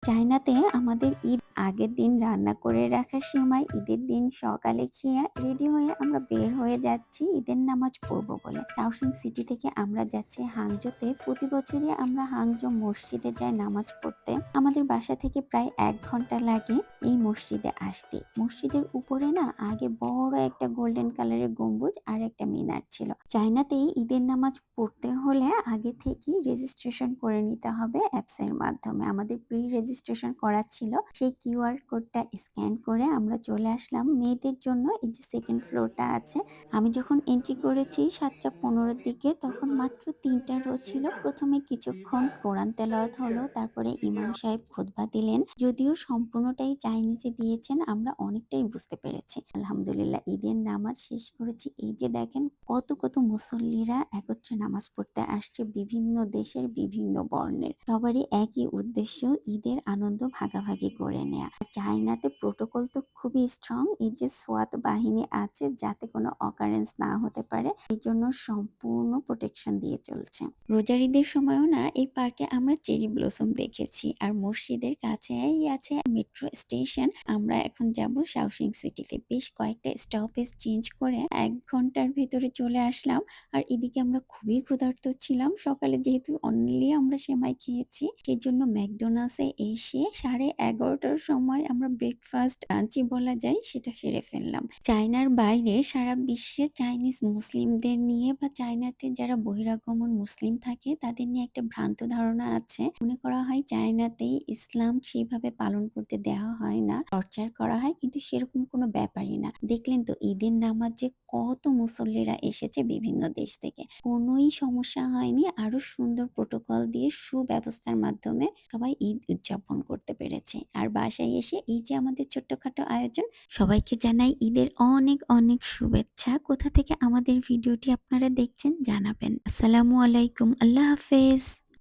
চায়নাতে আমাদের ঈদ আগের দিন রান্না করে রাখা সেমাই ঈদের দিন সকালে খেয়ে রেডি হয়ে আমরা বের হয়ে যাচ্ছি ঈদের নামাজ পড়বো বলে। শাওশিং সিটি থেকে আমরা যাচ্ছি হাংজোতে। প্রতি বছরই আমরা হাংজো মসজিদে যাই নামাজ পড়তে। আমাদের বাসা থেকে প্রায় ১ ঘন্টা লাগে এই মসজিদে আসতে। মসজিদের উপরে না আগে বড় একটা গোল্ডেন কালারের গম্বুজ আর একটা মিনার ছিল। চায়নাতেই ঈদের নামাজ পড়তে হলে আগে থেকেই রেজিস্ট্রেশন করে নিতে হবে অ্যাপস এর মাধ্যমে। আমাদের প্রি রেজিস্ট্রেশন করা ছিল। সেই কিউআর কোডটা স্ক্যান করে আমরা চলে আসলাম মেয়েদের জন্য। এই যে সেকেন্ড ফ্লোরটা আছে, আমি যখন এন্ট্রি করেছি ৭টা ১৫ দিকে তখন মাত্র ৩টা রো ছিল। প্রথমে কিছুক্ষণ কোরআন তেলাওয়াত হলো, তারপরে ইমাম সাহেব খুতবা দিলেন। যদিও সম্পূর্ণটাই চাইনিজে দিয়েছেন, আমরা অনেকটাই বুঝতে পেরেছি। আলহামদুলিল্লাহ ঈদের নামাজ শেষ করেছি। এই যে দেখেন কত কত মুসল্লিরা একত্রে নামাজ পড়তে আসছে, বিভিন্ন দেশের বিভিন্ন বর্ণের। সবারই একই উদ্দেশ্য, ঈদের আনন্দ ভাগাভাগি করে নেয়া। আর চায়নাতে প্রোটোকল তো খুবই স্ট্রং। এই যে সোয়াত বাহিনী আছে যাতে কোনো অকারেন্স না হতে পারে, এই জন্য সম্পূর্ণ প্রোটেকশন দিয়ে চলছে। রোজার ঈদের সময়ও না এই পার্কে আমরা চেরি ব্লসম দেখেছি। আর মসজিদের কাছেই আছে মেট্রো স্টেশন। আমরা এখন যাব শাওশিং সিটিতে। বেশ কয়েকটা স্টপেজ চেঞ্জ করে ১ ঘন্টার ভেতরে চলে আসলাম। আর এদিকে আমরা খুবই ক্ষুধার্ত ছিলাম। সকালে যেহেতু অনলি আমরা সেমাই খেয়েছি, সেজন্য ম্যাকডোনাল্ডসে এসে 11:30টার সময় আমরা ব্রেকফাস্ট লাঞ্চই বলা যায় সেটা সেরে ফেললাম। চায়নার বাইরে সারা বিশ্বে চাইনিজ মুসলিমদের নিয়ে বা চায়নাতে যারা বহিরাগমন মুসলিম থাকে তাদের নিয়ে একটা ভ্রান্ত ধারণা আছে। মনে করা হয় চায়নাতেই ইসলাম সেইভাবে পালন করতে দেওয়া হয় না, টর্চার করা হয়, কিন্তু সেরকম কোনো ব্যাপারই না। দেখলেন তো ঈদের নামাজে কত মুসল্লিরা এসেছে বিভিন্ন দেশ থেকে, কোনোই সমস্যা হয়নি। আরো সুন্দর প্রোটোকল দিয়ে সুব্যবস্থার মাধ্যমে সবাই ঈদ উদযাপন করতে পেরেছে। আর বাসায় এসে এই যে আমাদের ছোট্টখাটো আয়োজন, সবাইকে জানাই ঈদের অনেক অনেক শুভেচ্ছা। কোথা থেকে আমাদের ভিডিওটি আপনারা দেখছেন জানাবেন। আসসালামু আলাইকুম, আল্লাহ হাফেজ।